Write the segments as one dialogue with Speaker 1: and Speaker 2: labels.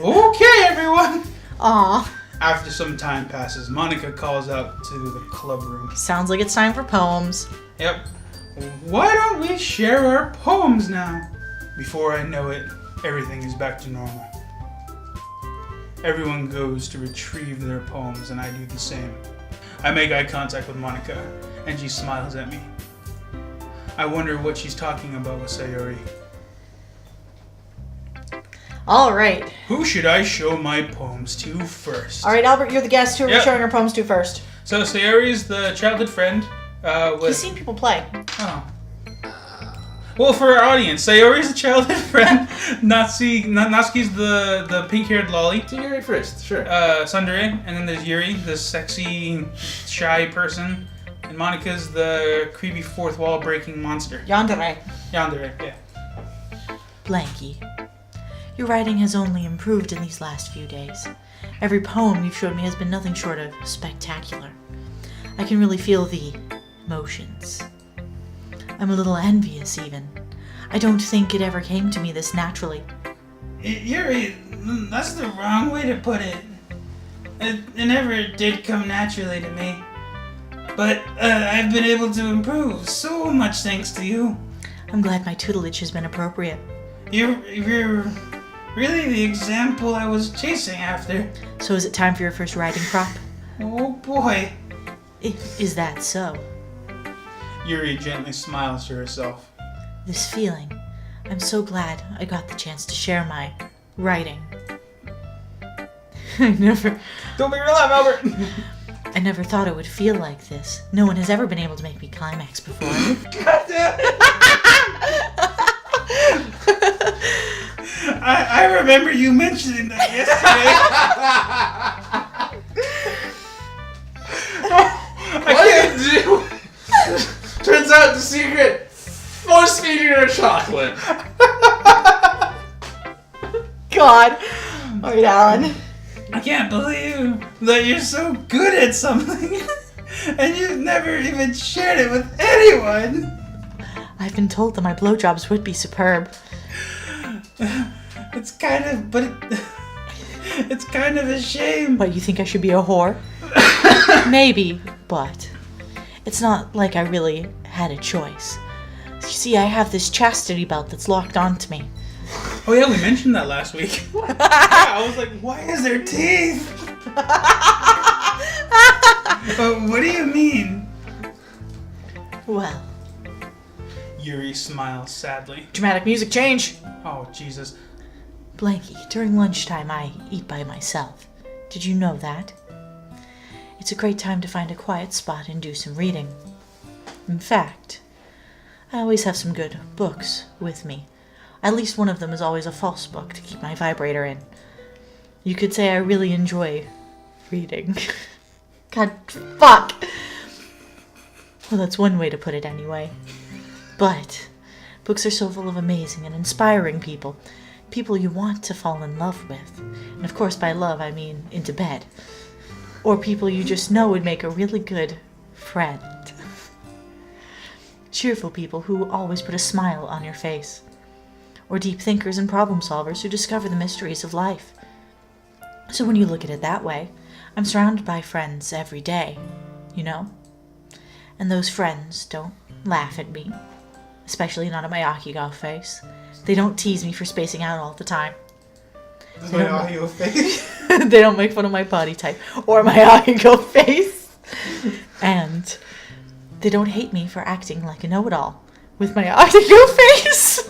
Speaker 1: Okay, everyone.
Speaker 2: Aw.
Speaker 1: After some time passes, Monica calls out to the club room.
Speaker 2: Sounds like it's time for poems.
Speaker 1: Yep. Why don't we share our poems now? Before I know it, everything is back to normal. Everyone goes to retrieve their poems, and I do the same. I make eye contact with Monica, and she smiles at me. I wonder what she's talking about with Sayori.
Speaker 2: All right.
Speaker 1: Who should I show my poems to first?
Speaker 2: All right, Albert, you're the guest. Who are we
Speaker 1: Yep.
Speaker 2: showing our poems to first?
Speaker 1: So Sayori's the childhood friend.
Speaker 2: He's seen people play.
Speaker 1: Oh. Well, for our audience, Sayori's a childhood friend. Natsuki's the pink-haired lolly.
Speaker 3: Do Yuri first, sure.
Speaker 1: Sundere, and then there's Yuri, the sexy, shy person. And Monica's the creepy fourth wall breaking monster.
Speaker 2: Yandere.
Speaker 1: Yandere, yeah.
Speaker 2: Blanky, your writing has only improved in these last few days. Every poem you've showed me has been nothing short of spectacular. I can really feel the emotions. I'm a little envious, even. I don't think it ever came to me this naturally.
Speaker 1: Yuri, that's the wrong way to put it. It never did come naturally to me. But I've been able to improve so much thanks to you.
Speaker 2: I'm glad my tutelage has been appropriate.
Speaker 1: You're really the example I was chasing after.
Speaker 2: So is it time for your first writing prop?
Speaker 1: Oh boy.
Speaker 2: Is that so?
Speaker 1: Yuri gently smiles to herself.
Speaker 2: This feeling, I'm so glad I got the chance to share my writing.
Speaker 1: Don't make her laugh, Albert!
Speaker 2: I never thought it would feel like this. No one has ever been able to make me climax before.
Speaker 1: God damn it! I remember you mentioning that yesterday.
Speaker 3: What did you do? Turns out the secret, force feeding her chocolate.
Speaker 2: God. All right, Alan.
Speaker 1: I can't believe that you're so good at something and you've never even shared it with anyone.
Speaker 2: I've been told that my blowjobs would be superb.
Speaker 1: It's kind of a shame.
Speaker 2: What, you think I should be a whore? Maybe, but it's not like I really had a choice. You see, I have this chastity belt that's locked onto me.
Speaker 1: Oh yeah, we mentioned that last week. Yeah, I was like, why is there teeth? What do you mean?
Speaker 2: Well,
Speaker 1: Yuri smiles sadly.
Speaker 2: dramatic music change.
Speaker 1: Oh, Jesus.
Speaker 2: Blanky, during lunchtime I eat by myself. Did you know that? It's a great time to find a quiet spot and do some reading. In fact, I always have some good books with me. At least one of them is always a false book to keep my vibrator in. You could say I really enjoy reading. God, fuck! Well, that's one way to put it anyway. But books are so full of amazing and inspiring people. People you want to fall in love with. And of course by love I mean into bed. Or people you just know would make a really good friend. Cheerful people who always put a smile on your face. Or deep thinkers and problem solvers who discover the mysteries of life. So when you look at it that way, I'm surrounded by friends every day, you know? And those friends don't laugh at me, especially not at my Akigo face. They don't tease me for spacing out all the time.
Speaker 1: That's my audio face.
Speaker 2: They don't make fun of my body type or my Akigo face. And they don't hate me for acting like a know-it-all with my Akigo face.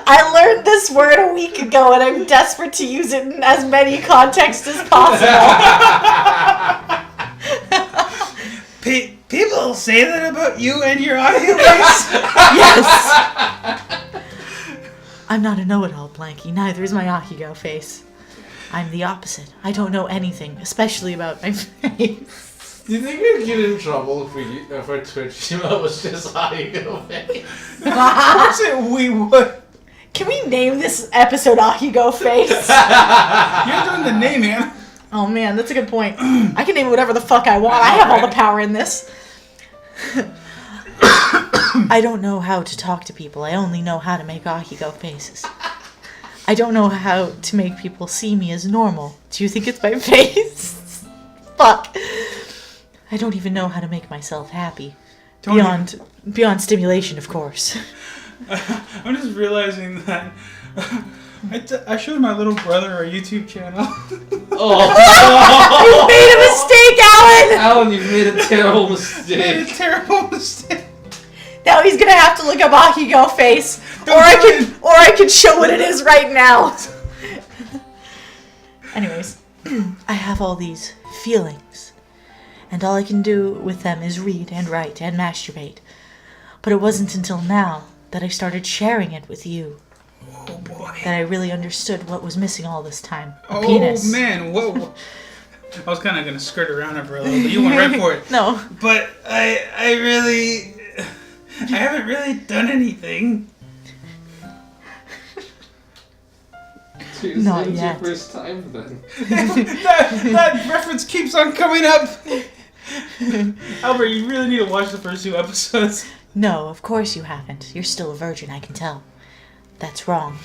Speaker 2: I learned this word a week ago and I'm desperate to use it in as many contexts as possible.
Speaker 1: People say that about you and your audio face?
Speaker 2: Yes. I'm not a know-it-all, Blanky. Neither is my Akigo face. I'm the opposite. I don't know anything, especially about my face.
Speaker 3: Do you think we'd get in trouble if our Twitch email was just Akigo face?
Speaker 1: Of course we would.
Speaker 2: Can we name this episode Akigo Face?
Speaker 1: You're doing the naming.
Speaker 2: Oh man, that's a good point. I can name it whatever the fuck I want. I have all the power in this. I don't know how to talk to people. I only know how to make Ahiko faces. I don't know how to make people see me as normal. Do you think it's my face? Fuck. I don't even know how to make myself happy. Beyond stimulation, of course.
Speaker 1: I'm just realizing that I showed my little brother our YouTube channel.
Speaker 2: You made a mistake, Alan!
Speaker 3: Alan, you've made a terrible
Speaker 1: Made a
Speaker 3: mistake.
Speaker 1: terrible mistake.
Speaker 2: Now he's gonna have to look up Ahiko face. Or I can show what it is right now. Anyways, I have all these feelings. And all I can do with them is read and write and masturbate. But it wasn't until now that I started sharing it with you
Speaker 1: Oh boy.
Speaker 2: that I really understood what was missing all this time. A penis.
Speaker 1: Oh man, whoa. I was kind of gonna skirt around it for a little bit. You went right for it.
Speaker 2: No.
Speaker 1: But I haven't really done anything.
Speaker 3: Tuesday
Speaker 2: Not
Speaker 3: was your
Speaker 2: yet.
Speaker 3: first time then.
Speaker 1: that reference keeps on coming up. Albert, you really need to watch the first 2 episodes.
Speaker 2: No, of course you haven't. You're still a virgin, I can tell. That's wrong.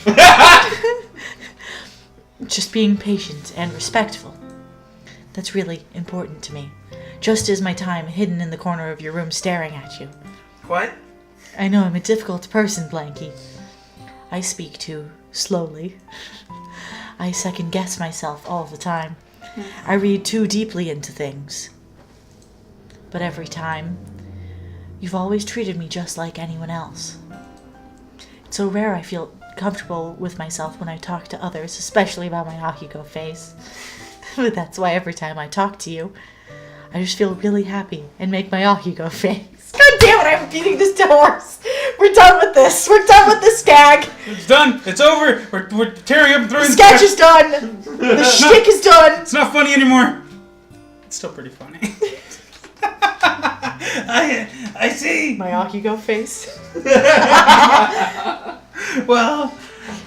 Speaker 2: Just being patient and respectful. That's really important to me. Just as my time hidden in the corner of your room staring at you.
Speaker 1: What?
Speaker 2: I know I'm a difficult person, Blanky. I speak too slowly. I second guess myself all the time. I read too deeply into things. But every time, you've always treated me just like anyone else. It's so rare I feel comfortable with myself when I talk to others, especially about my Ahiko face. But that's why every time I talk to you, I just feel really happy and make my Ahiko face. God damn it, I'm beating this dead horse. We're done with this. We're done with this gag.
Speaker 1: It's done. It's over. We're tearing up and throwing
Speaker 2: The sketch is done. The shtick is done.
Speaker 1: It's not funny anymore. It's still pretty funny. I see.
Speaker 2: My Ahiko face.
Speaker 1: Well,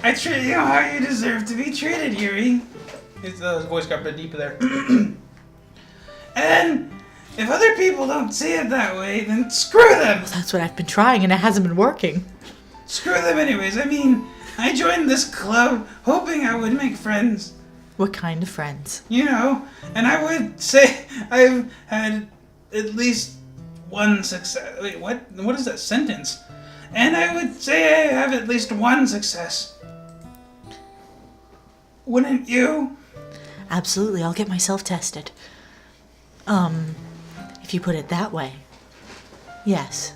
Speaker 1: I treat you how you deserve to be treated, Yuri. His voice got a bit deep there. And if other people don't see it that way, then screw them.
Speaker 2: That's what I've been trying and it hasn't been working.
Speaker 1: Screw them anyways. I mean, I joined this club hoping I would make friends.
Speaker 2: What kind of friends?
Speaker 1: You know, and I would say I've had at least one success. Wait, what? What is that sentence? And I would say I have at least one success. Wouldn't you?
Speaker 2: Absolutely, I'll get myself tested. If you put it that way. Yes.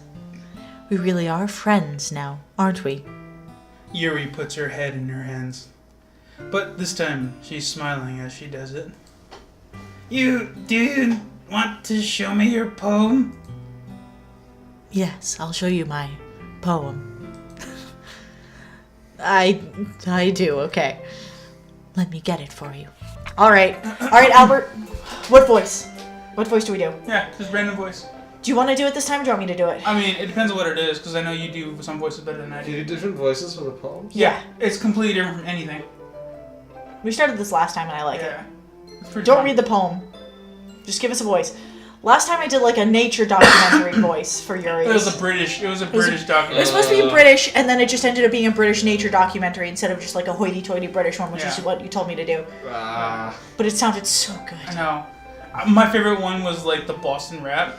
Speaker 2: We really are friends now, aren't we?
Speaker 1: Yuri puts her head in her hands. But this time, she's smiling as she does it. Do you want to show me your poem?
Speaker 2: Yes, I'll show you my poem. I do, okay. Let me get it for you. Alright, Albert. What voice? What voice do we do?
Speaker 1: Yeah, just random voice.
Speaker 2: Do you want to do it this time or do you want me to do it?
Speaker 1: I mean, it depends on what it is, because I know you do some voices better than I
Speaker 3: Do you
Speaker 1: do.
Speaker 3: do different voices for the poems?
Speaker 1: Yeah, it's completely different from anything.
Speaker 2: We started this last time and I like it.
Speaker 1: Yeah. It's pretty
Speaker 2: Don't
Speaker 1: fun.
Speaker 2: read the poem. Just give us a voice. Last time I did like a nature documentary voice for Yuri.
Speaker 1: It was a British
Speaker 2: It was
Speaker 1: documentary.
Speaker 2: supposed to be British, and then it just ended up being a British nature documentary instead of just like a hoity-toity British one, which is
Speaker 1: Yeah.
Speaker 2: what you told me to do.
Speaker 3: Ah.
Speaker 2: But it sounded so
Speaker 1: I
Speaker 2: good.
Speaker 1: know. My favorite one was like the Boston rap.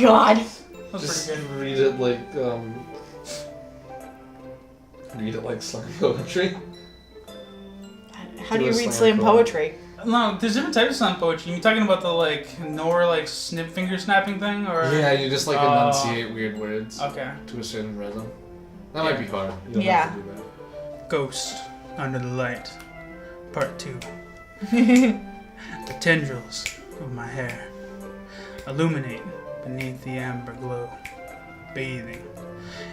Speaker 2: God.
Speaker 1: That was
Speaker 3: Just
Speaker 1: pretty good.
Speaker 3: read it like, read it like slang poetry.
Speaker 2: How do
Speaker 3: Do
Speaker 2: you
Speaker 3: a
Speaker 2: read
Speaker 3: slam
Speaker 2: slam
Speaker 3: poem.
Speaker 2: poetry?
Speaker 1: No, there's different types of slam poetry. You talking about the like Nor like finger snapping thing, or
Speaker 3: Yeah, you just like
Speaker 1: Oh.
Speaker 3: enunciate weird words
Speaker 1: Okay.
Speaker 3: to a certain rhythm. That might be hard. You don't
Speaker 2: Yeah.
Speaker 3: have to do that.
Speaker 1: Ghost Under the Light, Part 2. The tendrils of my hair illuminate beneath the amber glow, bathing.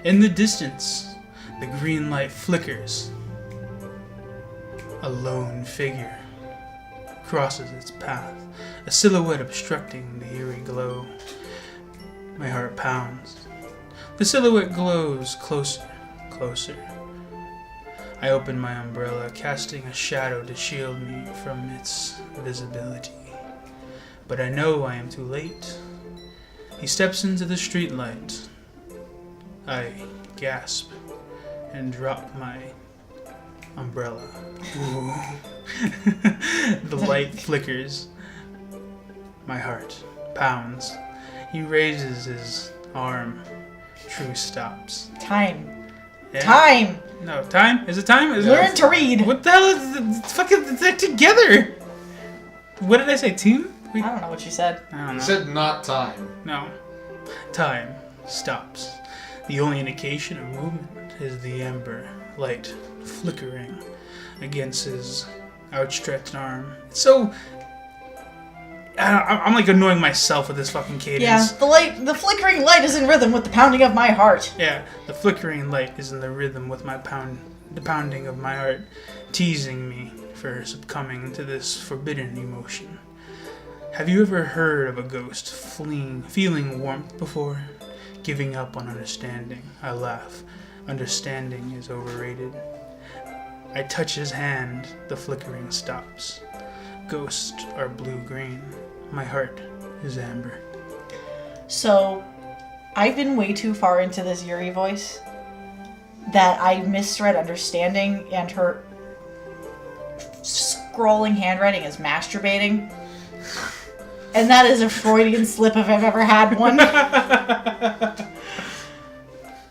Speaker 1: In the distance, the green light flickers. A lone figure crosses its path, a silhouette obstructing the eerie glow. My heart pounds. The silhouette glows closer, closer. I open my umbrella, casting a shadow to shield me from its visibility. But I know I am too late. He steps into the streetlight. I gasp and drop my umbrella. Ooh. The light flickers. My heart pounds. He raises his arm. True stops.
Speaker 2: Time.
Speaker 1: Yeah.
Speaker 2: Time.
Speaker 1: No, time? Is it time?
Speaker 2: Learn to read.
Speaker 1: What the hell is fucking they're together? What did I say? Team?
Speaker 2: I don't know what you said.
Speaker 1: I don't know.
Speaker 3: You said not time.
Speaker 1: No. Time stops. The only indication of movement is the amber light flickering against his outstretched arm. So I'm like annoying myself with this fucking cadence.
Speaker 2: Yeah, the flickering light is in rhythm with the pounding of my heart.
Speaker 1: Yeah, the flickering light is in the rhythm with the pounding of my heart, teasing me for succumbing to this forbidden emotion. Have you ever heard of a ghost feeling warmth before? Giving up on understanding. I laugh. Understanding is overrated. I touch his hand. The flickering stops. Ghosts are blue-green. My heart is amber.
Speaker 2: So, I've been way too far into this Yuri voice that I misread understanding, and her scrolling handwriting is masturbating. And that is a Freudian slip if I've ever had one.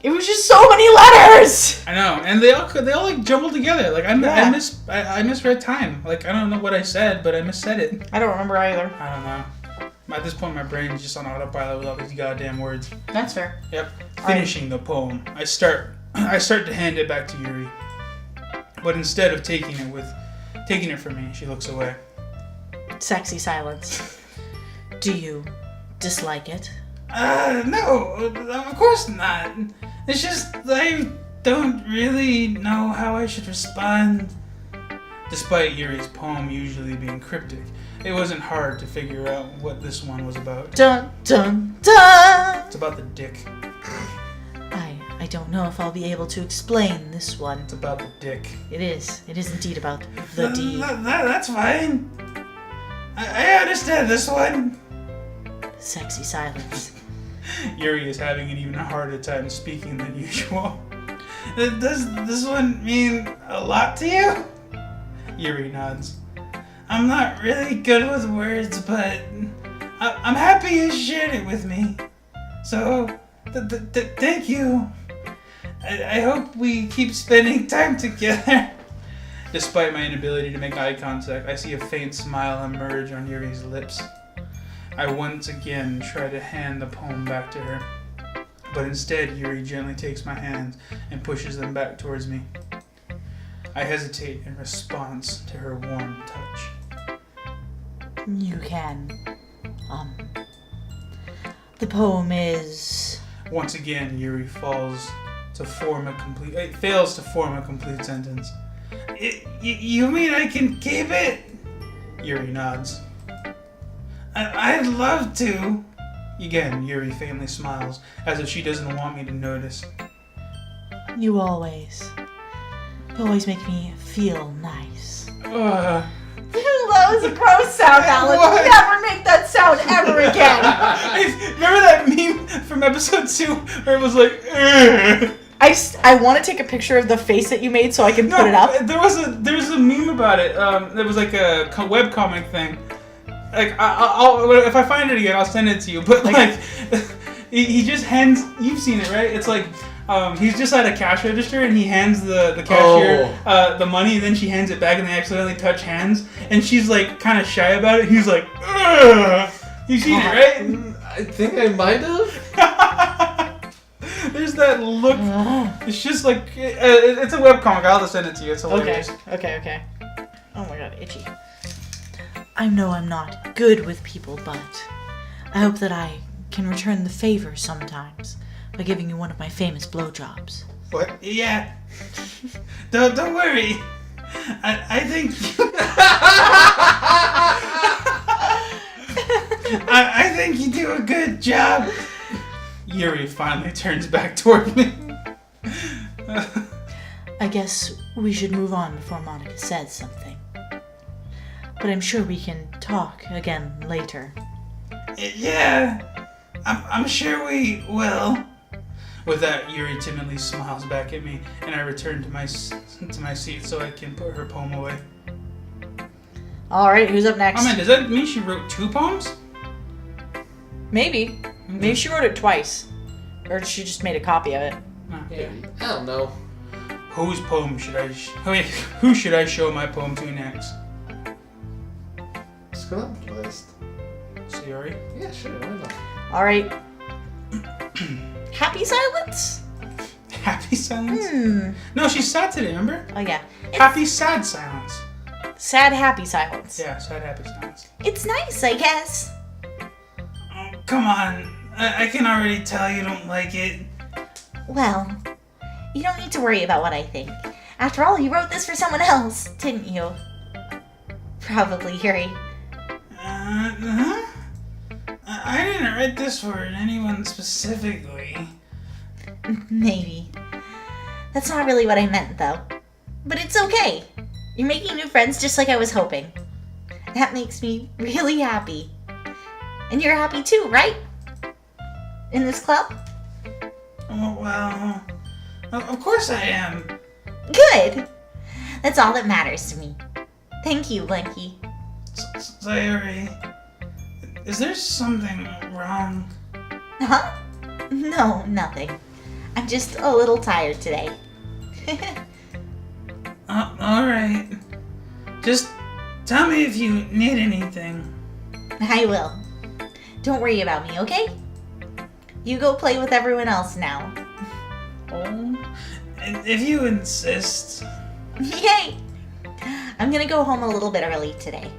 Speaker 2: It was just so many letters!
Speaker 1: I know, and they all like jumbled together. Like I misread time. Like I don't know what I said, but I missaid it.
Speaker 2: I don't remember either.
Speaker 1: I don't know. At this point, my brain is just on autopilot with all these goddamn words.
Speaker 2: That's fair.
Speaker 1: Yep. Finishing the poem, I start to hand it back to Yuri, but instead of taking it from me, she looks away.
Speaker 2: Sexy silence. Do you dislike it?
Speaker 1: No, of course not. It's just I don't really know how I should respond. Despite Yuri's poem usually being cryptic, it wasn't hard to figure out what this one was about.
Speaker 2: Dun dun dun!
Speaker 1: It's about the dick.
Speaker 2: I don't know if I'll be able to explain this one.
Speaker 1: It's about the dick.
Speaker 2: It is indeed about the D.
Speaker 1: That's fine. I understand this one.
Speaker 2: Sexy silence.
Speaker 1: Yuri is having an even harder time speaking than usual. Does this one mean a lot to you? Yuri nods. I'm not really good with words, but I'm happy you shared it with me. So, thank you. I hope we keep spending time together. Despite my inability to make eye contact, I see a faint smile emerge on Yuri's lips. I once again try to hand the poem back to her, but instead Yuri gently takes my hands and pushes them back towards me. I hesitate in response to her warm touch.
Speaker 2: You can. The poem is...
Speaker 1: Once again, Yuri fails to form a complete sentence. You mean I can keep it? Yuri nods. I'd love to. Again, Yuri faintly smiles, as if she doesn't want me to notice.
Speaker 2: You always make me feel nice.
Speaker 1: That
Speaker 2: was a gross sound, Alan.
Speaker 1: What?
Speaker 2: Never make that sound ever again.
Speaker 1: Remember that meme from episode 2 where it was like, ugh.
Speaker 2: I want to take a picture of the face that you made so I can put it up.
Speaker 1: There was a meme about it. It was like a webcomic thing. Like I'll if I find it again, I'll send it to you. But like, he just hands. You've seen it, right? It's like he's just at a cash register and he hands the cashier the money, and then she hands it back and they accidentally touch hands, and she's like kind of shy about it. He's like, ugh. You've seen it, right?
Speaker 3: I think I might have.
Speaker 1: There's that look. It's just like it's a webcomic. I'll just send it to you. It's hilarious.
Speaker 2: Okay. Oh my god, itchy. I know I'm not good with people, but I hope that I can return the favor sometimes by giving you one of my famous blowjobs.
Speaker 1: What? Yeah. Don't worry. I think I think you do a good job. Yuri finally turns back toward me.
Speaker 2: I guess we should move on before Monica says something. But I'm sure we can talk again later.
Speaker 1: Yeah, I'm sure we will. With that, Yuri timidly smiles back at me, and I return to my seat so I can put her poem away.
Speaker 2: Alright, who's up next?
Speaker 1: Oh man, does that mean she wrote 2 poems?
Speaker 2: Maybe. Maybe she wrote it twice. Or she just made a copy of it.
Speaker 3: Yeah. I don't know.
Speaker 1: Whose poem should I... who should I show my poem to next?
Speaker 3: Just go down the list.
Speaker 1: Sayori?
Speaker 3: Yeah, sure. Why not?
Speaker 2: Alright. Happy silence?
Speaker 1: Happy silence? No, she's sad today, remember?
Speaker 2: Oh, yeah.
Speaker 1: Happy, sad silence.
Speaker 2: Sad, happy silence.
Speaker 1: Yeah, sad, happy silence.
Speaker 2: It's nice, I guess.
Speaker 1: Oh, come on. I can already tell you don't like it.
Speaker 2: Well, you don't need to worry about what I think. After all, you wrote this for someone else, didn't you? Probably, Yuri.
Speaker 1: Huh? I didn't write this for anyone specifically.
Speaker 2: Maybe. That's not really what I meant, though. But it's okay. You're making new friends just like I was hoping. That makes me really happy. And you're happy too, right? In this club?
Speaker 1: Oh, well... Of course I am.
Speaker 2: Good! That's all that matters to me. Thank you, Blanky.
Speaker 1: Sayori, is there something wrong?
Speaker 2: Huh? No, nothing. I'm just a little tired today.
Speaker 1: Alright. Just tell me if you need anything.
Speaker 2: I will. Don't worry about me, okay? You go play with everyone else now.
Speaker 1: Oh, if you insist.
Speaker 2: Yay! I'm gonna go home a little bit early today.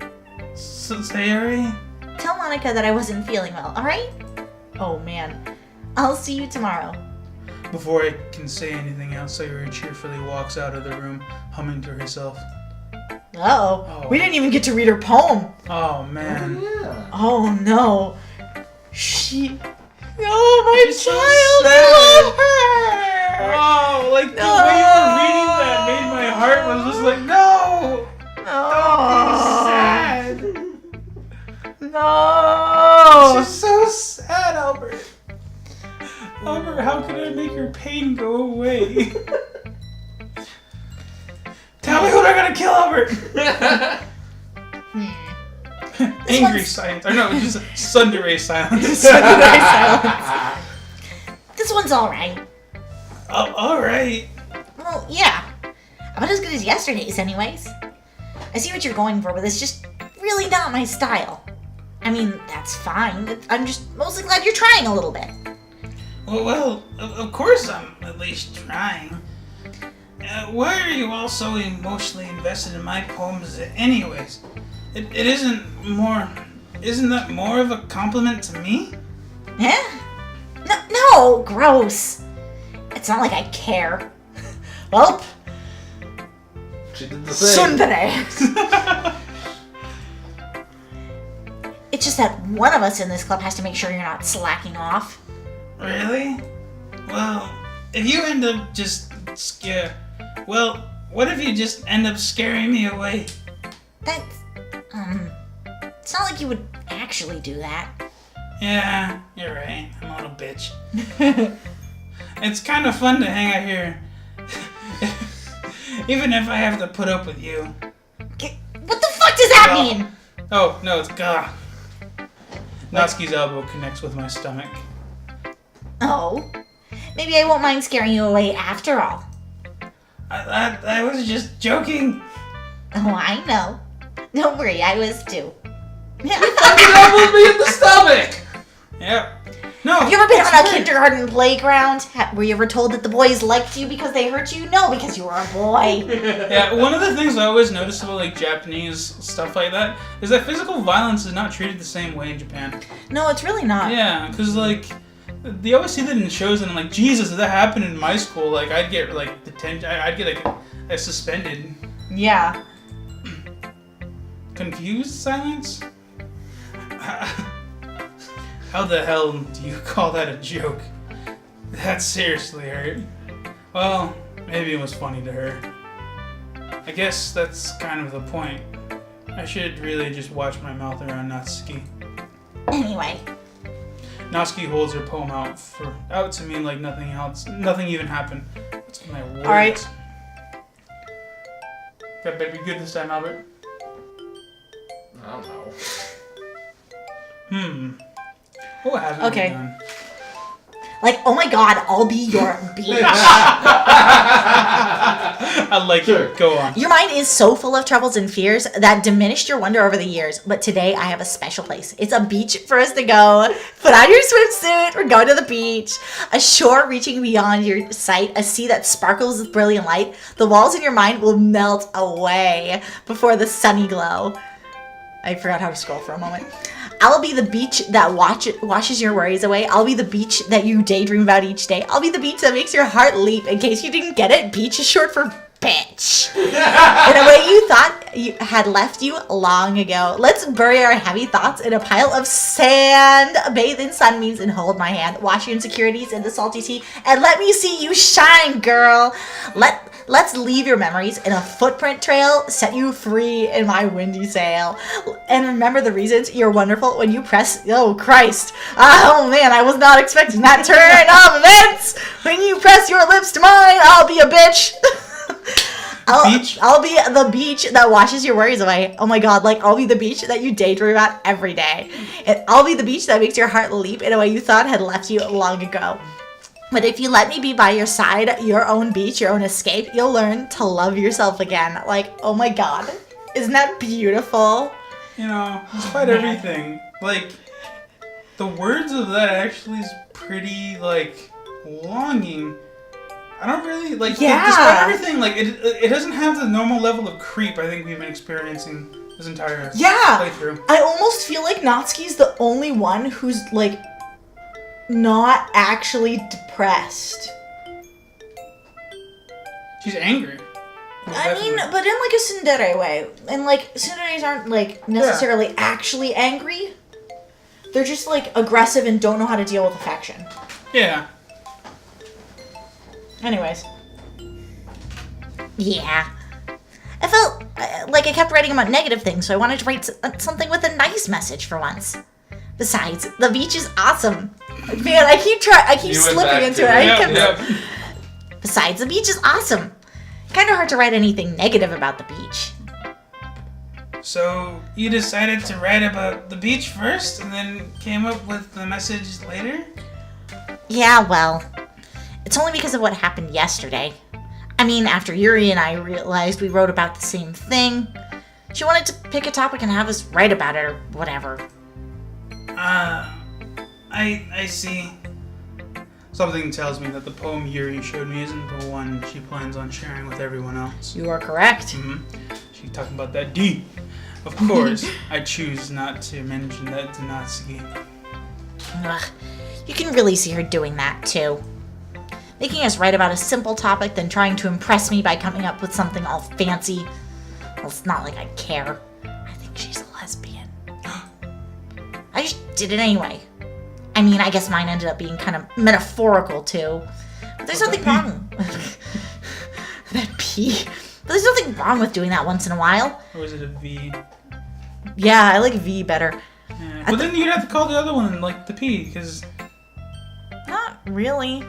Speaker 1: Sayori?
Speaker 2: Tell Monica that I wasn't feeling well, alright? Oh man. I'll see you tomorrow.
Speaker 1: Before I can say anything else, Sayori cheerfully walks out of the room, humming to herself.
Speaker 2: Uh-oh.
Speaker 1: Oh.
Speaker 2: We didn't even get to read her poem.
Speaker 1: Oh, man.
Speaker 3: Oh, yeah.
Speaker 2: Oh no. Oh, my
Speaker 1: She's so
Speaker 2: child!
Speaker 1: sad.
Speaker 2: I love her!
Speaker 1: Oh, like the way you were reading that made my heart was just like, no! Don't be sad!
Speaker 2: No!
Speaker 1: She's so sad, Albert. Albert, how can I make her pain go away? Tell me who they're gonna kill, Albert! Angry silence. Or no, it's just tsundere silence.
Speaker 2: Tsundere silence. This one's alright.
Speaker 1: Oh, alright.
Speaker 2: Well, yeah. About as good as yesterday's, anyways. I see what you're going for, but it's just really not my style. I mean, that's fine. I'm just mostly glad you're trying a little bit.
Speaker 1: Well, of course I'm at least trying. Why are you all so emotionally invested in my poems anyways? It isn't that more of a compliment to me?
Speaker 2: Yeah? No, gross. It's not like I care. Welp.
Speaker 3: She did the same.
Speaker 2: Tsundere. It's just that one of us in this club has to make sure you're not slacking off.
Speaker 1: Really? Well, if you end up what if you just end up scaring me away?
Speaker 2: That's, it's not like you would actually do that.
Speaker 1: Yeah, you're right. I'm a little bitch. It's kind of fun to hang out here. Even if I have to put up with you.
Speaker 2: What the fuck does that mean?
Speaker 1: Oh, no, it's gah. Natsuki's elbow connects with my stomach.
Speaker 2: Oh, maybe I won't mind scaring you away after all.
Speaker 1: I was just joking.
Speaker 2: Oh, I know. Don't worry, I was too.
Speaker 3: Fucking elbowed me in the stomach!
Speaker 1: Yep. No.
Speaker 2: Have you ever been
Speaker 1: it's
Speaker 2: on a
Speaker 1: great.
Speaker 2: kindergarten playground? Were you ever told that the boys liked you because they hurt you? No, because you were a boy.
Speaker 1: Yeah, one of the things I always notice about like Japanese stuff like that is that physical violence is not treated the same way in Japan.
Speaker 2: No, it's really not.
Speaker 1: Yeah, because like they always see that in shows and I'm like, Jesus, if that happened in my school, like I'd get like detention, I'd get like suspended.
Speaker 2: Yeah.
Speaker 1: Confused silence? How the hell do you call that a joke? That seriously hurt. Well, maybe it was funny to her. I guess that's kind of the point. I should really just watch my mouth around Natsuki.
Speaker 2: Anyway.
Speaker 1: Natsuki holds her poem out to me like nothing else. Nothing even happened. That's my words.
Speaker 2: All right.
Speaker 1: That better be good this time, Albert.
Speaker 3: I don't know.
Speaker 1: What haven't
Speaker 2: Okay.
Speaker 1: we done?
Speaker 2: Like, oh my god, I'll be your bitch.
Speaker 1: I like it. Go on.
Speaker 2: Your mind is so full of troubles and fears that diminished your wonder over the years. But today I have a special place. It's a beach for us to go. Put on your swimsuit. We're going to the beach. A shore reaching beyond your sight. A sea that sparkles with brilliant light. The walls in your mind will melt away before the sunny glow. I forgot how to scroll for a moment. I'll be the beach that washes your worries away. I'll be the beach that you daydream about each day. I'll be the beach that makes your heart leap. In case you didn't get it, beach is short for bitch. In a way you thought you had left you long ago. Let's bury our heavy thoughts in a pile of sand. Bathe in sunbeams and hold my hand. Wash your insecurities in the salty sea and let me see you shine, girl. Let's leave your memories in a footprint trail, set you free in my windy sail. And remember the reasons you're wonderful when you press, oh Christ. Oh man, I was not expecting that turn of events. When you press your lips to mine, I'll be a bitch. I'll be the beach that washes your worries away. Oh my god, like I'll be the beach that you daydream about every day. And I'll be the beach that makes your heart leap in a way you thought had left you long ago. But if you let me be by your side, your own beach, your own escape, you'll learn to love yourself again. Like, oh my god. Isn't that beautiful?
Speaker 1: You know, despite everything, like, the words of that actually is pretty, like, longing. I don't really, like, despite everything, like, it doesn't have the normal level of creep I think we've been experiencing this entire playthrough.
Speaker 2: I almost feel like Natsuki's the only one who's, like, not actually depressed.
Speaker 1: She's angry.
Speaker 2: I mean, but in like a tsundere way. And like, tsunderes aren't like necessarily actually angry. They're just like aggressive and don't know how to deal with affection.
Speaker 1: Yeah.
Speaker 2: Anyways. Yeah. I felt like I kept writing about negative things, so I wanted to write something with a nice message for once. Besides, the beach is awesome. Man, I keep slipping into it. Besides, the beach is awesome. Kind of hard to write anything negative about the beach.
Speaker 1: So, you decided to write about the beach first, and then came up with the message later?
Speaker 2: Yeah, well, it's only because of what happened yesterday. I mean, after Yuri and I realized we wrote about the same thing, she wanted to pick a topic and have us write about it or whatever.
Speaker 1: I see. Something tells me that the poem Yuri showed me isn't the one she plans on sharing with everyone else.
Speaker 2: You are correct.
Speaker 1: She's talking about that D. Of course, I choose not to mention that to Natsuki.
Speaker 2: Ugh, you can really see her doing that, too. Making us write about a simple topic, then trying to impress me by coming up with something all fancy. Well, it's not like I care. I think she's a lesbian. I just did it anyway. I mean, I guess mine ended up being kind of metaphorical, too. But there's nothing wrong. That P. But there's nothing wrong with doing that once in a while.
Speaker 1: Or was it a V?
Speaker 2: Yeah, I like V better.
Speaker 1: Yeah. Well, then you'd have to call the other one, like, the P, because...
Speaker 2: Not really.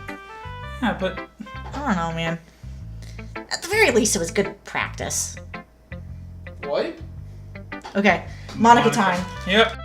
Speaker 1: Yeah, but...
Speaker 2: I don't know, man. At the very least, it was good practice.
Speaker 3: What?
Speaker 2: Okay, Monica time.
Speaker 1: Yep.